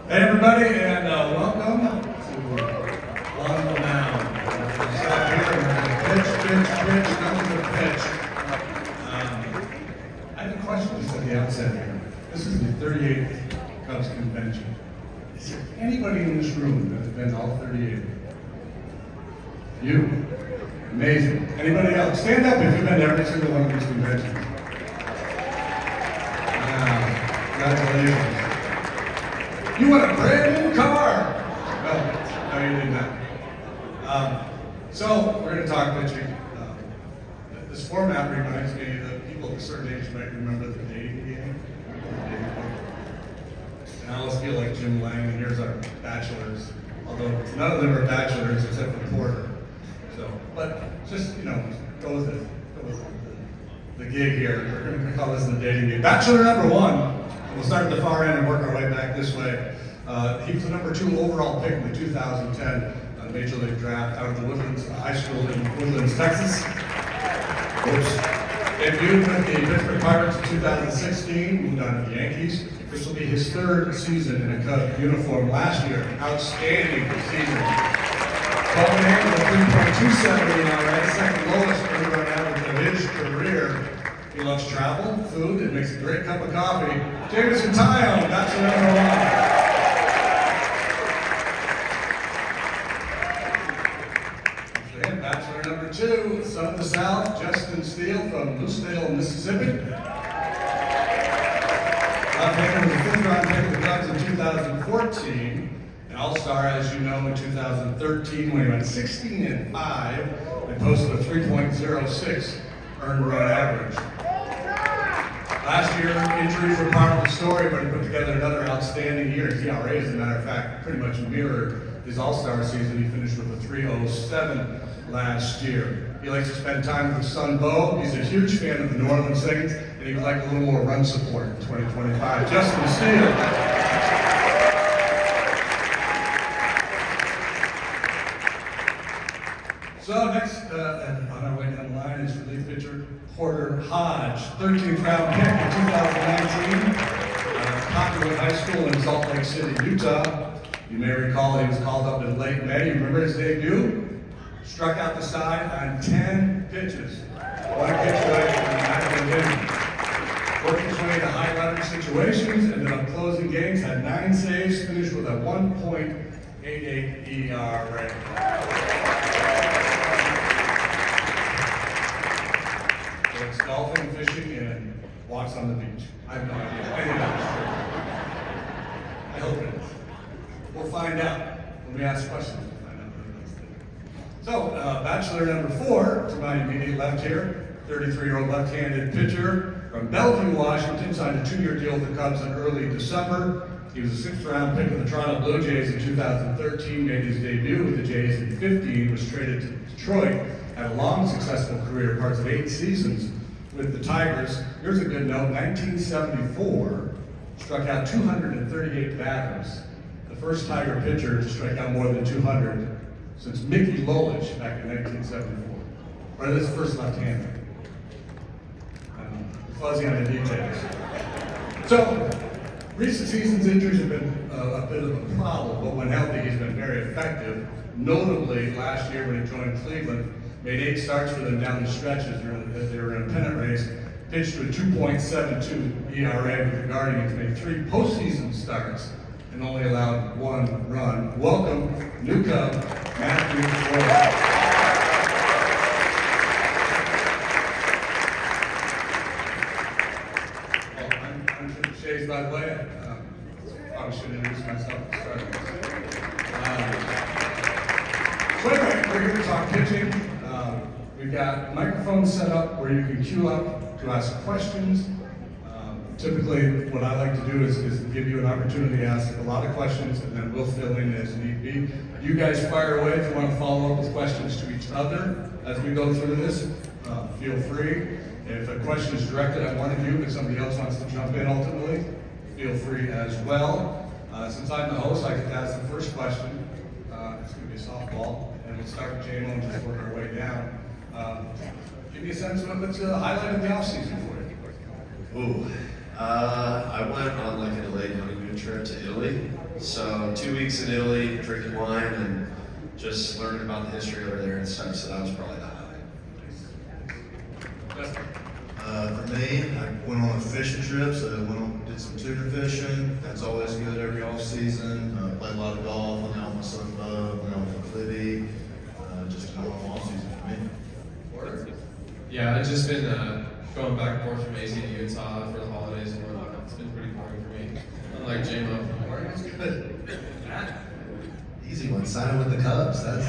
Hey everybody, and welcome to On the Mound. Stop here and pitch, nothing but pitch. I have a question just at the outset here. This is the 38th Cubs convention. Is there anybody in this room that has been to all 38? You. Amazing. Anybody else? Stand up if you've been to every single one of these conventions. Wow. Congratulations. You want a brand new car? No, you did not. So we're going to talk pitching. This format reminds me that people of a certain age might remember the dating game. And I always feel like Jim Lang, and here's our bachelors. Although none of them are bachelors except for Porter. So, but just, go with the gig here. We're going to call this the dating game. Bachelor number one. We'll start at the far end and work our way back this way. He was the number 2 overall pick in the 2010 Major League Draft out of the Woodlands High School in Woodlands, Texas. Debuted with the Pittsburgh Pirates in 2016, moved on to the Yankees. This will be his 3rd season in a Cub uniform last year. Outstanding season. 12 games with a 3.27 ERA, second lowest earned run average of his career. He loves travel, food, and makes a great cup of coffee. Jameson Taillon, bachelor number 1. And bachelor number 2, son of the South, Steele from Steele, Mississippi. Left-hander was the 5th round pick of the Cubs in 2014. An all-star, as you know, in 2013 when he went 16-5 and posted a 3.06 earned run average. Last year, injuries were part of the story, but he put together another outstanding year. His ERA, as a matter of fact, pretty much mirrored his all-star season. He finished with a 3.07 last year. He likes to spend time with his son, Bo. He's a huge fan of the New Orleans Saints, and he would like a little more run support in 2025. Steele. So next, on our way down the line is relief pitcher Hodge, 13th round pick in 2019. Cottonwood High School in Salt Lake City, Utah. You may recall he was called up in late May. You remember his debut? Struck out the side on 10 pitches. One pitch away from the 9th inning. Worked his way into high leverage situations, ended up closing games, had 9 saves, finished with a 1.88 ERA. It's golfing, fishing, and walks on the beach. I have no idea. I hope it is. We'll find out. When we ask questions, we'll find out what it is. So, bachelor number 4, to my immediate left here, 33-year-old left-handed pitcher from Bellevue, Washington, signed a 2-year deal with the Cubs in early December. He was a 6th round pick of the Toronto Blue Jays in 2013, made his debut with the Jays in 15, was traded to Detroit. Had a long, successful career, parts of 8 seasons with the Tigers. Here's a good note, 1974, struck out 238 batters. The first Tiger pitcher to strike out more than 200 since Mickey Lolich back in 1974. Or this first left-hander. Fuzzy on the details. So, recent season's injuries have been a bit of a problem, but when healthy, he's been very effective. Notably, last year when he joined Cleveland, made 8 starts for them down the stretch as they were in a pennant race, pitched to a 2.72 ERA with the Guardians, made 3 postseason starts, and only allowed 1 run. Welcome, new Cub, Matthew Floyd. I'm Jim Shays, by the way. Probably should introduce myself to start. So anyway, we're here to talk pitching. We've got microphones set up where you can queue up to ask questions. Typically, what I like to do is give you an opportunity to ask a lot of questions, and then we'll fill in as need be. You guys fire away if you want to follow up with questions to each other as we go through this. Feel free. If a question is directed at one of you, but somebody else wants to jump in ultimately, feel free as well. Since I'm the host, I get to ask the first question. It's going to be a softball, and we'll start with Jameson and just work our way down. Give me a sense of what's the highlight of the offseason for you. Ooh, I went on like an LA honeymoon trip to Italy. So 2 weeks in Italy, drinking wine and just learning about the history over there and stuff. So that was probably the highlight. For me, I went on a fishing trip, so did some tuna fishing. That's always good every off season. Played a lot of golf, went out with my son Bo, went out with Libby. Just a normal off season for me. Yeah, I've just been going back and forth from AZ to Utah for the holidays and whatnot. It's been pretty boring for me. Unlike J-Mo. Boring is good. Easy one, signing with the Cubs. That's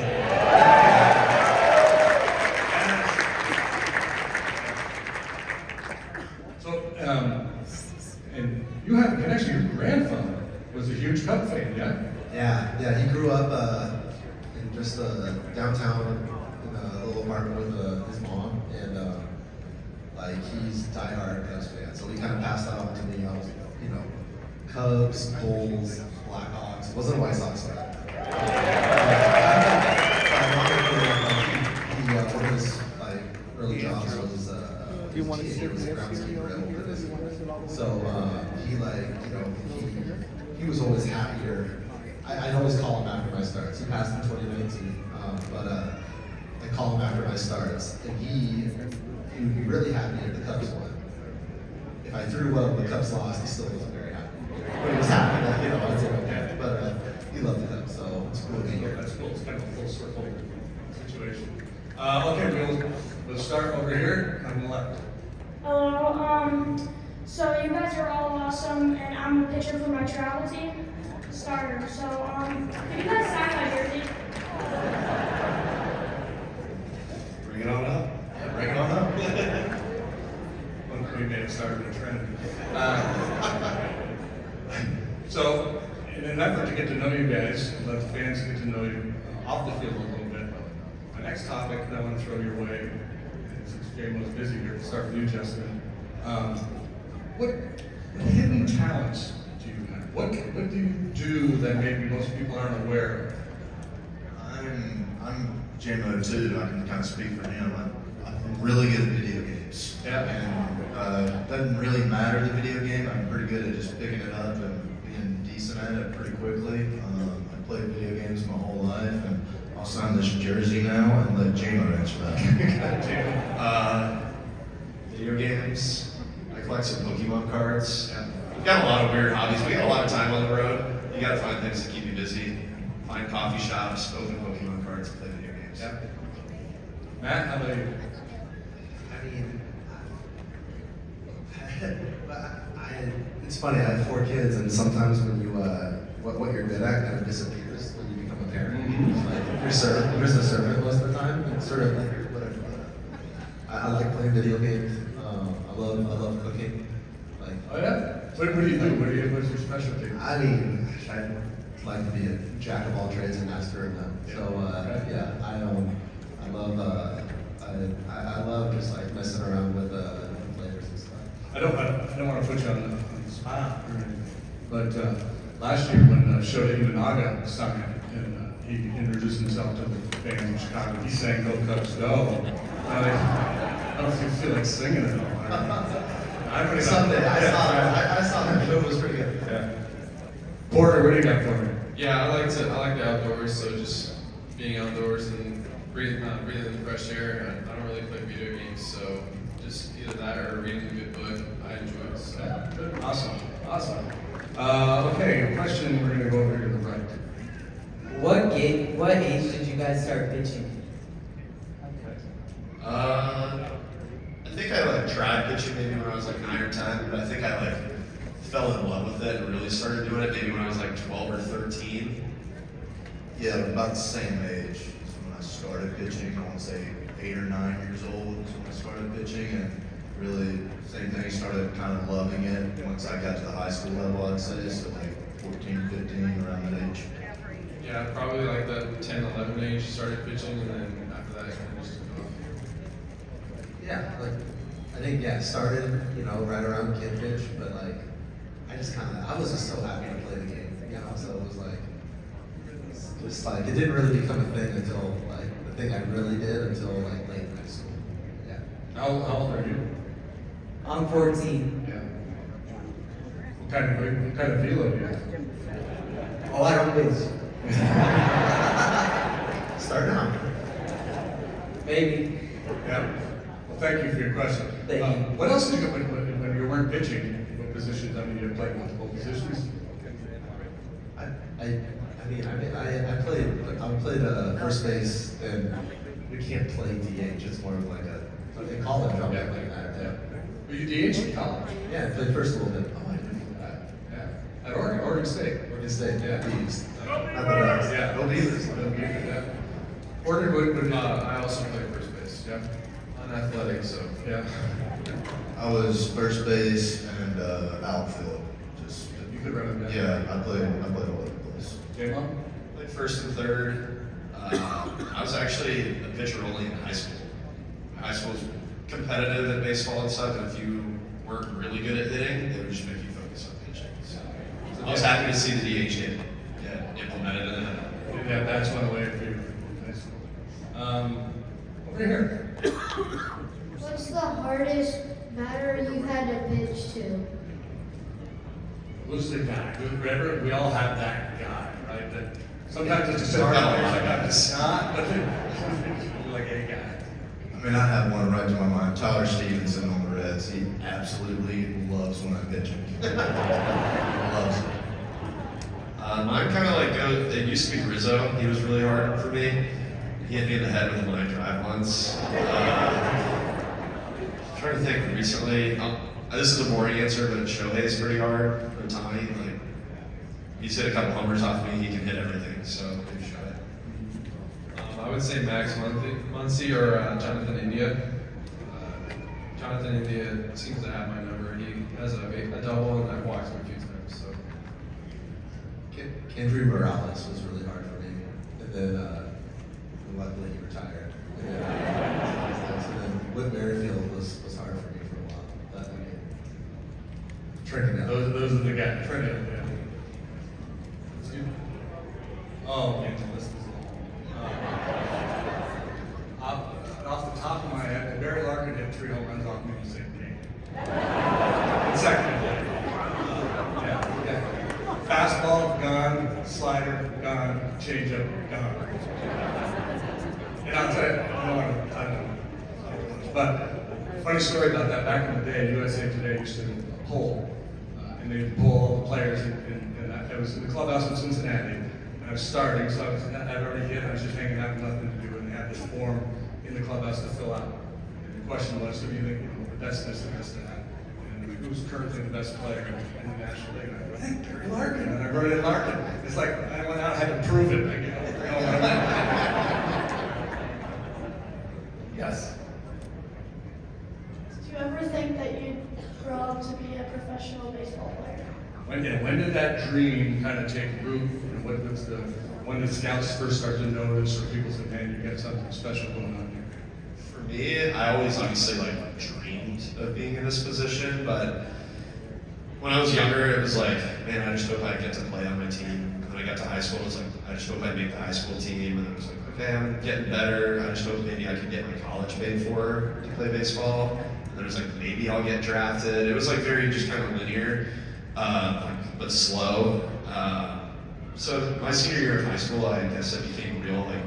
And you have a connection. Your grandfather was a huge Cub fan, yeah? Yeah. He grew up in just downtown in a little apartment with his mom, and like he's diehard Cubs fan. So he kind of passed that on to me. I was, Cubs, Bulls, Blackhawks. Wasn't a White Sox fan. One of his early jobs was you want to he see was a groundskeeper at Old City. So he was always happier. I'd always call him after my starts. He passed in 2019, but I call him after my starts, and he would be really happy if the Cubs won. If I threw well and the Cubs lost, he still wasn't very happy. But he was happy that I was okay. But he loved the Cubs, so it's cool to be here. That's cool. It's kind of a full circle situation. Okay, we'll start over here on the left. Hello, so you guys are all awesome, and I'm a pitcher for my travel team, starter. So, can you guys sign my jersey? Bring it on up. Yeah, bring it on up. We may have started a trend. So, in an effort to get to know you guys, let the fans get to know you off the field a little bit, my next topic that I want to throw your way, since Jay was busy here, to start with you, Justin. What hidden talents do you have? What do you do that maybe most people aren't aware of? I'm J-Mo too. I can kind of speak for him. I'm really good at video games. Yeah. And it doesn't really matter the video game. I'm pretty good at just picking it up and being decent at it pretty quickly. I played video games my whole life, and I'll sign this jersey now and let J-Mo answer that. Video games. I collect some Pokemon cards. Yeah. We've got a lot of weird hobbies. We got a lot of time on the road. You got to find things to keep you busy. Find coffee shops, open Pokemon cards, and play video games. Yeah. Matt, how about you? It's funny. I have 4 kids, and sometimes when you what you're good at kind of disappears when you become a parent. Like you're just a servant most of the time. It's sort of like whatever. I like playing video games. I love cooking. Like, Oh yeah? What do you do? What's your specialty? I mean, I'd like to be a jack of all trades and master of them. Yeah. So Okay. yeah, I love just like messing around with different flavors and stuff. I don't want to put you on the spot or anything, but last year when Shota Imanaga signed and he introduced himself to the fans in Chicago, he sang "Go Cubs Go." I don't know if you feel like singing it all. Someday, I saw that show. It was pretty good. Yeah. Porter, what do you got for me? Yeah, I like the outdoors, so just being outdoors and breathing the fresh air. I don't really play video games, so just either that or reading a good book. I enjoy it. So. Yeah, good. Awesome. Okay, question. We're gonna go over here to the right. What age did you guys start pitching? I think I tried pitching maybe when I was 9 or 10, but I think I fell in love with it and really started doing it maybe when I was 12 or 13. Yeah, about the same age is when I started pitching. I want to say 8 or 9 years old is when I started pitching, and really same thing. Started kind of loving it once I got to the high school level. I'd say so 14, 15 around that age. Yeah, probably the 10, 11 age started pitching, and then after that, I kind of just took off. Yeah, I think started right around kid pitch, but I was just so happy to play the game, so it was just it didn't really become a thing until the thing I really did until late in high school. Yeah. How old are you? I'm 14. Yeah. What kind of velo do you have? Oh, I don't base. Start now. Maybe. Yeah. Well, thank you for your question. Thank you. What else did you when you weren't pitching? What positions? I mean, you played multiple positions. I played first base, and we can't play DH. It's more of like they call it drum like that. Yeah. Were you DH in college? Yeah, I played first a little bit. Oh, I didn't know that. Yeah. At Oregon State. Oregon State. Yeah. Bees. Yeah. No Beavers. No Beavers. Yeah. Oregon would I also play first base. Yeah. Unathletic, so. Yeah. I was first base and outfield. Just You could run it down. yeah, I played all over the place. Jameson? Played first and third. I was actually a pitcher only in high school. High school was competitive at baseball and stuff, and if you weren't really good at hitting, they would just make you focus on pitching. So I was happy to see the DH get implemented in it. Yeah, that's one way for you. Nice. Over here. What's the hardest batter you've had to pitch to? Who's the guy? Remember, we all have that guy, right? That sometimes it's a star player like that. It's not, but like a guy. I mean, I have one right to my mind. Tyler Stevenson on the Reds. He absolutely loves when I pitch him. Loves it. Mine kind of like it used to be Rizzo. He was really hard for me. He hit me in the head with a line drive once. I'm trying to think recently. This is a boring answer, but Shohei's pretty hard. Or Tommy, like he's hit a couple homers off me. He can hit everything. So maybe Shohei. I would say Max Muncy or Jonathan India. Jonathan India seems to have my number. He has a double, and I've watched him a few times. So. Kendry Morales was really hard for me, and then luckily he retired. And then Whit Merrifield was hard for me for a while. But I mean, Trinity. Those are the guys. Trinity. Yeah. Excuse me. Oh, man, the list is long. Off the top of my head, Barry Larkin hit 3 home runs off me in the same game. In second play. Yeah. Fastball, gone. Slider, gone. Changeup, gone. And I'll tell you, I don't know. But funny story about that. Back in the day, USA Today used to do a poll, and they'd poll all the players. And I was in the clubhouse in Cincinnati, and I was starting, so I'd already hit. I was just hanging out with nothing to do, and they had this form in the clubhouse to fill out. And the question was, who do you think, the best this, the best that? And who's currently the best player in the National League? And I go, I think Barry Larkin. And I wrote in Larkin. It's like I went out, had to prove it. Like, you know what I mean? Yes. Did you ever think that you'd grow up to be a professional baseball player? When did that dream kind of take root? And when did scouts first start to notice, or people said, man, you got something special going on here? For me, I always obviously like dreamed of being in this position, but when I was younger, it was like, man, I just hope I get to play on my team. When I got to high school, it was like, I just hope I make the high school team. And it was like, okay, I'm getting better. I just hope maybe I can get my college paid for to play baseball. And then it was like, maybe I'll get drafted. It was like very just kind of linear, but slow. So my senior year of high school, I guess it became real. Like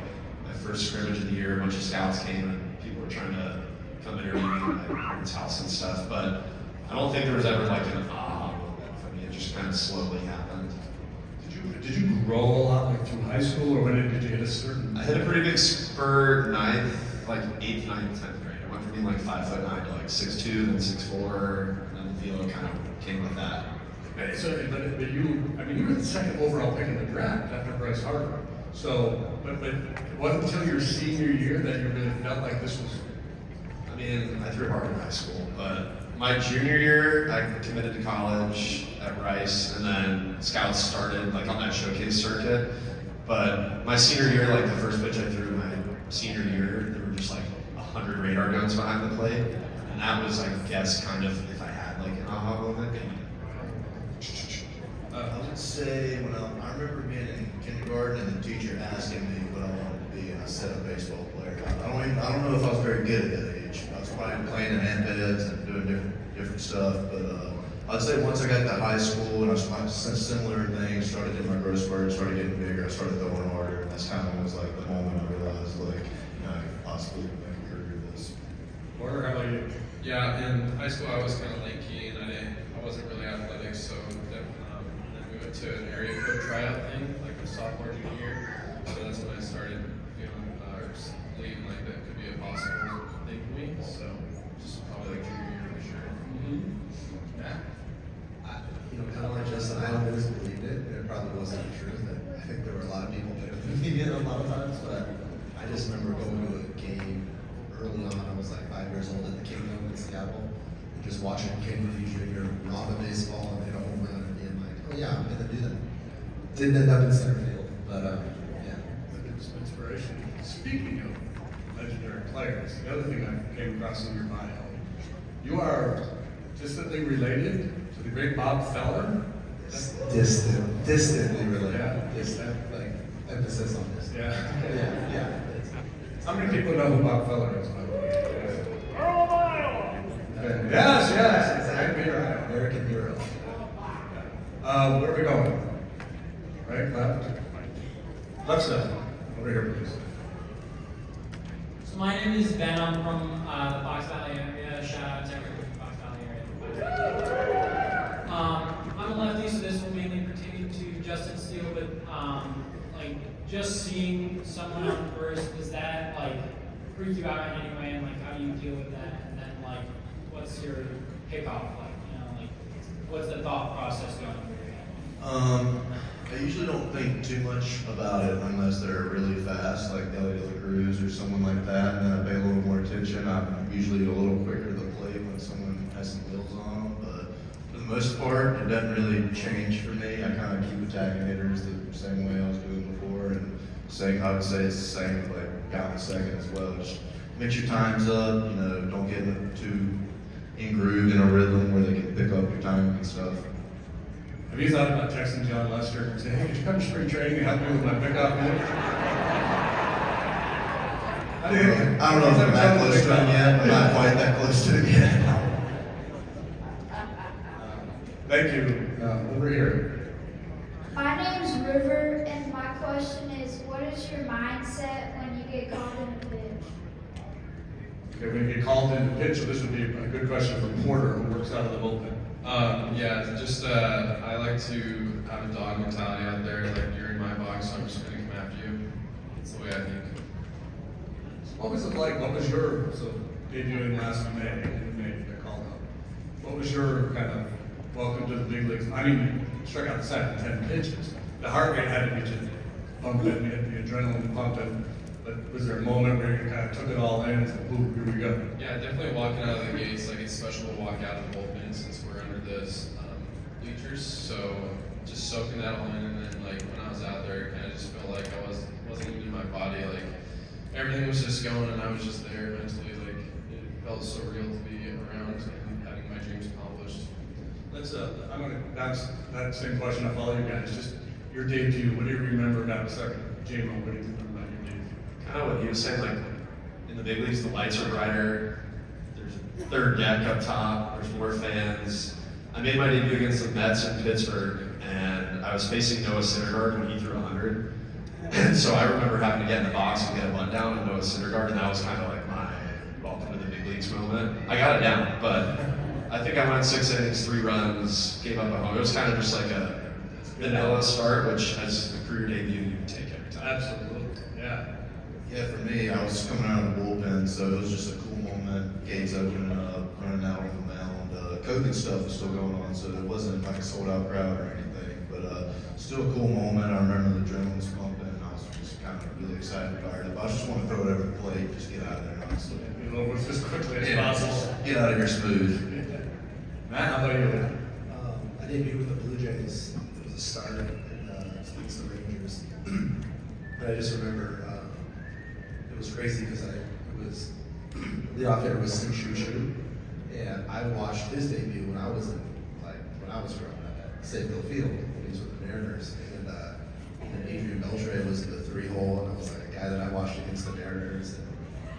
my first scrimmage of the year, a bunch of scouts came and people were trying to come interview me at my parents' house and stuff. But I don't think there was ever like an aha moment for me. It just kind of slowly happened. Did you grow a lot like through high school, or when did you hit a certain? I hit a pretty big spurt, 8th, 9th, 10th grade. I went from being like 5'9" to like 6'2", then 6'4", and then the velo kind of came with that. Okay, so, but you were the second overall pick in the draft after Bryce Harper. So, but it wasn't until your senior year that you really felt like this was. I mean, I threw hard in high school, but my junior year, I committed to college at Rice, and then scouts started like on that showcase circuit. But my senior year, like the first pitch I threw my senior year, there were just like 100 radar guns behind the plate, and that was, I guess, kind of if I had like an aha moment, maybe. I would say I remember being in kindergarten and the teacher asking me what I wanted to be, and I said a baseball player. I don't know if I was very good at that age. I was probably playing in ant beds and doing different stuff, but I'd say once I got to high school and I was similar things, started doing my growth spurt, started getting bigger, I started throwing harder. And that's kind of was like the moment I realized like, you know, I could possibly make a career of this. Porter, how about you? Yeah, in high school I was kind of lanky and I wasn't really athletic, so then we went to an area code tryout thing, like a sophomore, junior year. So that's when I started feeling, or just believing like that could be a possible thing for me. So just probably like junior year for sure. You know, kind of like Justin, I always believed it, and it probably wasn't the truth. I think there were a lot of people that believed it a lot of times, but I just remember going to a game early on. I was like 5 years old at the Kingdom in Seattle, and just watching Ken Griffey Jr. rob a baseball and hit a home run and being like, oh yeah, I'm gonna do that. Didn't end up in center field, but yeah. It's inspiration. Speaking of legendary players, the other thing I came across in your bio, you are distantly related to the great Bob Feller. Distantly related. Yeah. Distant, like emphasis on this. Yeah. Yeah. How many people know who Bob Feller is, by the way? Yes, exactly right. American hero. Where are we going? Right, left? Left side. Over here, please. So my name is Ben. I'm from the Fox Valley area. Shout out to everyone from the Fox Valley area. I'm a lefty, so this will mainly pertain to Justin Steele. But like just seeing someone on first, does that like freak you out in any way? And like how do you deal with that? And then like what's your kickoff like? You know, like what's the thought process going through your head? I usually don't think too much about it unless they're really fast, like Ellie De La Cruz or someone like that, and then I pay a little more attention. I'm usually a little quicker to the plate when someone has some wheels on them, but for the most part, it doesn't really change for me. I kind of keep attacking hitters the same way I was doing before, and I would say it's the same with like down second as well. Just mix your times up, you know, don't get too in-grooved in a rhythm where they can pick up your timing and stuff. Have you thought about texting John Lester and saying, hey, could you come to spring training and help me with my pickoff move? I don't know if I'm that close to him yet. I'm not quite that close to him yet. Thank you. Over here. My name's River, and my question is, what is your mindset when you get called in a pitch? Okay, when you get called in to pitch, so this would be a good question for Porter, who works out of the bullpen. Yeah, just I like to have a dog mentality out there. Like you're in my box, so I'm just gonna come after you. That's the way I think. What was it like? What was your debuting last May? In May, you got called up. What was your kind of welcome to the big leagues? I mean, you struck out the second 10 pitches. The heart rate had to be just pumping, the adrenaline pumping. But was there a moment where you kind of took it all in and said, "Ooh, here we go"? Yeah, definitely walking out of the gates. Like it's special to walk out of the bullpen since we're under the bleachers. So just soaking that all in, and then like when I was out there, it kind of just felt like I wasn't even in my body. Like everything was just going, and I was just there mentally. Like it felt so real to be around and having my dreams accomplished. Let's. I'm gonna bounce that same question off all you guys. Just your debut. What do you remember about second? J-Mo, what do you remember about your debut? Kind of what he was saying, like in the big leagues, the lights are brighter. There's a third deck up top. There's more fans. I made my debut against the Mets in Pittsburgh, and I was facing Noah Syndergaard when he threw 100. And so I remember having to get in the box and get a bunt down on Noah Syndergaard, and that was kind of like my welcome to the big leagues moment. I got it down, but I think I went 6 innings, 3 runs, gave up a home. It was kind of just like a vanilla start, which as a career debut you can take every time. Absolutely. Yeah. Yeah, for me, I was coming out of the bullpen, so it was just a cool moment. Gates opening up, running out on the mound. COVID stuff was still going on, so it wasn't like a sold out crowd or anything, but still a cool moment. I remember the adrenaline was pumping, and I was just kind of really excited and fired up. I just want to throw it over the plate, just get out of there, honestly. You know, as quickly as possible. Get out of here smooth. Matt, how about you? I debuted with the Blue Jays. It was a starter against the Rangers. But I just remember it was crazy because the leadoff hitter was Sim Shushu, and I watched his debut when I was growing up at Safefield Field when he was with the Mariners, and Adrian Beltre was in the 3-hole, and I was like a guy that I watched against the Mariners, and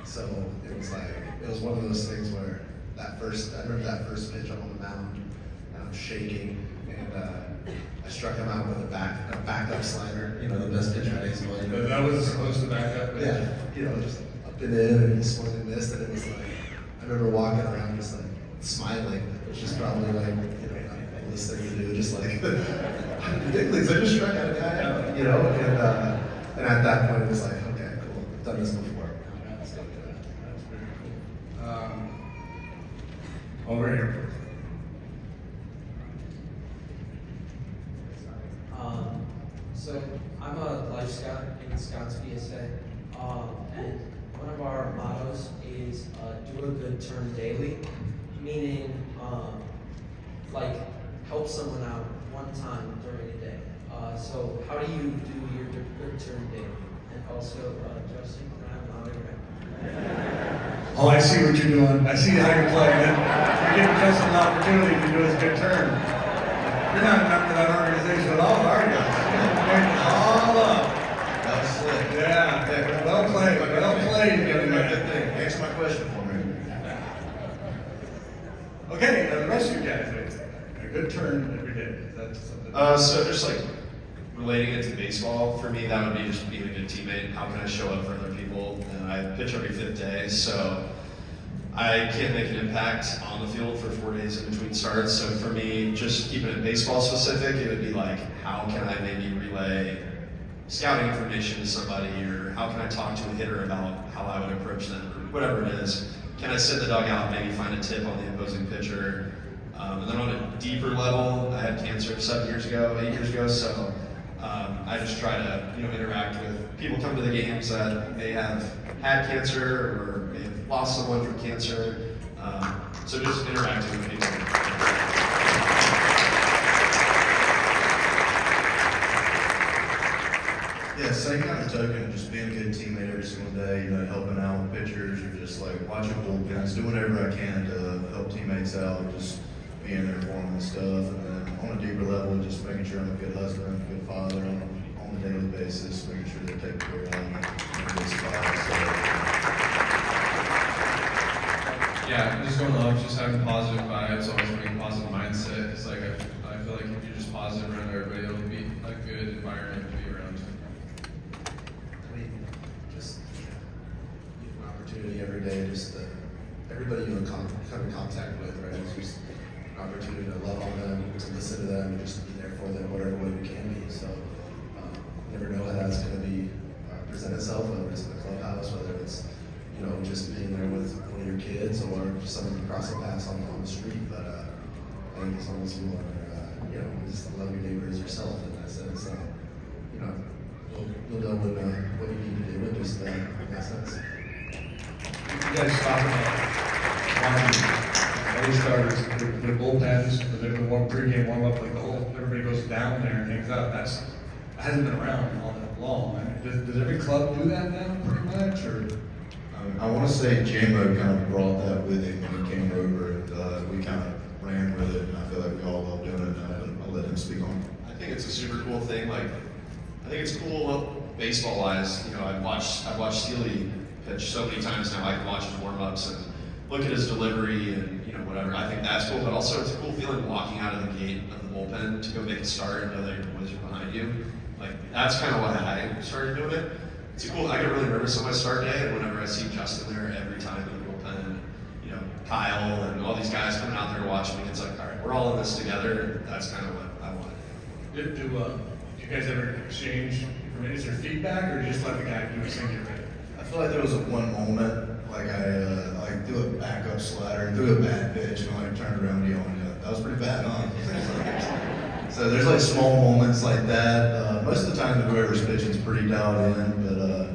so it was one of those things where I remember that first pitch up on the mound, and I'm shaking, and I struck him out with a backup slider. You know, the best pitcher in baseball. You know, That was supposed to back up. yeah, you know, just up and in, and he swung and missed, and it was like, I remember walking around just like smiling, which is probably like, you know, not the coolest thing to do, just like, ridiculous, I just struck out a guy out, you know, and at that point it was like, okay, cool, I've done this before. That's pretty cool. Over here. So I'm a life scout in Scouts PSA, and one of our mottos is do a good turn daily, meaning like help someone out one time during a day. So how do you do your good turn daily? And also, Justin, can I have an autograph? Oh, I see what you're doing. I see how you're playing it. You're giving Justin an opportunity to do his good turn. You're not a member of that organization at all, are you? You're making it all up. That was slick. Yeah. Well played. Well played. Good thing. Answer my question for me. Okay, now the rest of you guys, a good turn every day. Is that something? So just like relating it to baseball, for me, that would be just being a good teammate. How can I show up for other people? And I pitch every 5th day, so I can't make an impact on the field for 4 days in between starts. So for me, just keeping it baseball specific, it would be like, how can I maybe relay scouting information to somebody, or how can I talk to a hitter about how I would approach them, or whatever it is. Can I sit in the dugout, maybe find a tip on the opposing pitcher? And then on a deeper level, I had cancer 8 years ago, so I just try to interact with people come to the games that may have had cancer or may have lost someone from cancer. So just interacting with people. Yeah, same kind of token, just being a good teammate every single day, helping out with pitchers or just like watching bullpens, doing whatever I can to help teammates out, just being there for them and stuff. And then on a deeper level, just making sure I'm a good husband, a good father on a daily basis, making sure they're taken care of in a good spot. So, Yeah, just going off, just having positive vibes, always bringing positive mindset. It's like I feel like if you're just positive around everybody, it'll be a good environment to be around. I mean, just you have an opportunity every day, just everybody you come in contact with, right? It's just an opportunity to love on them, to listen to them, and just to be there for them, whatever way we can be. So, you never know how that's going to be present itself, whether it's in the clubhouse, whether it's just being there with one of your kids, or just someone you cross a path on the street. But I think as long as you are, just love your neighbor as yourself in that sense. You'll know what you need to do, and just in that sense. You guys talk about early starters, the bullpens, the pregame warm up, like the whole everybody goes down there and hangs out. That hasn't been around all that long. I mean, does every club do that now, pretty much, or? I want to say Jamo kind of brought that with him when he came over, and we kind of ran with it, and I feel like we all love doing it now, but I'll let him speak on it. I think it's a super cool thing. Like, I think it's cool baseball-wise. I've watched Steele pitch so many times now. I can watch his warm-ups and look at his delivery and whatever. I think that's cool. But also, it's a cool feeling walking out of the gate of the bullpen to go make a start and know that your boys are behind you. Like, that's kind of why I started doing it. It's cool. I get really nervous on my start day, and whenever I see Justin there every time in the bullpen, Kyle and all these guys coming out there to watch me, it's like, all right, we're all in this together. And that's kind of what I want. Do you guys ever exchange? Is there feedback, or do you just let the guy do his thing? I feel like there was one moment, like I threw a backup slider, threw a bad pitch, and I turned around and yelled, that was pretty bad, huh? So there's like small moments like that. Most of the time, whoever's pitching is pretty dialed in, but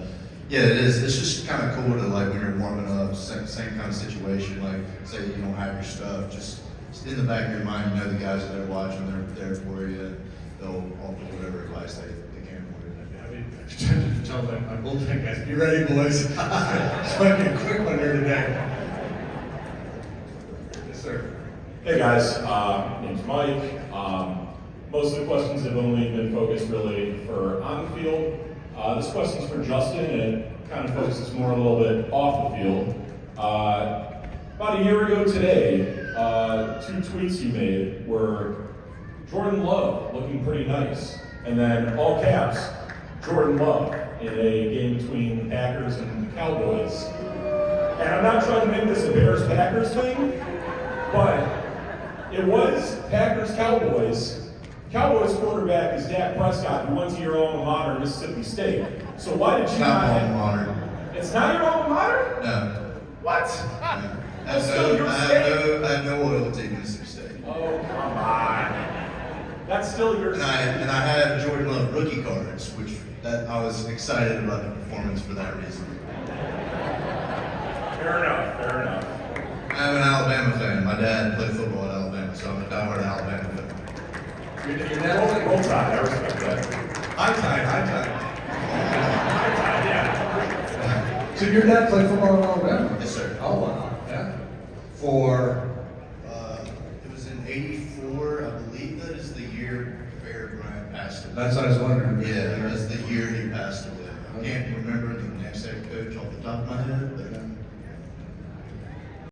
yeah, it is. It's just kind of cool to like when you're warming up, same kind of situation. Like say you don't have your stuff, just in the back of your mind, the guys that are watching, they're there for you, and they'll offer whatever advice they can for you. I mean, I tend to tell them, my bullpen guys, be ready, boys. This might be a quick one here today. Yes, sir. Hey guys, name's Mike. Most of the questions have only been focused really for on the field. This question's for Justin, and it kind of focuses more a little bit off the field. About a year ago today, two tweets you made were Jordan Love looking pretty nice, and then all caps, Jordan Love in a game between Packers and Cowboys. And I'm not trying to make this a Bears-Packers thing, but it was Packers-Cowboys. Cowboys quarterback is Dak Prescott, who went to your alma mater, Mississippi State. So why did you Not not? my alma mater. It's not your alma mater? No. What? I That's still your state. have no loyalty to Mississippi State. Oh, come on. That's still your And I had Jordan Love rookie cards, which I was excited about the performance for that reason. Fair enough, fair enough. I'm an Alabama fan. My dad played football at Alabama, so I'm a diehard Alabama fan. Your dad Roll Tide, I respect that. High tide. Yeah. So your dad played football in Alabama? Yes, sir. Oh, wow. Yeah. For, It was in '84, I believe that is the year Bear Bryant passed away. that's what I was wondering. Yeah, it was the year he passed away. I can't remember the next head coach off the top of my head.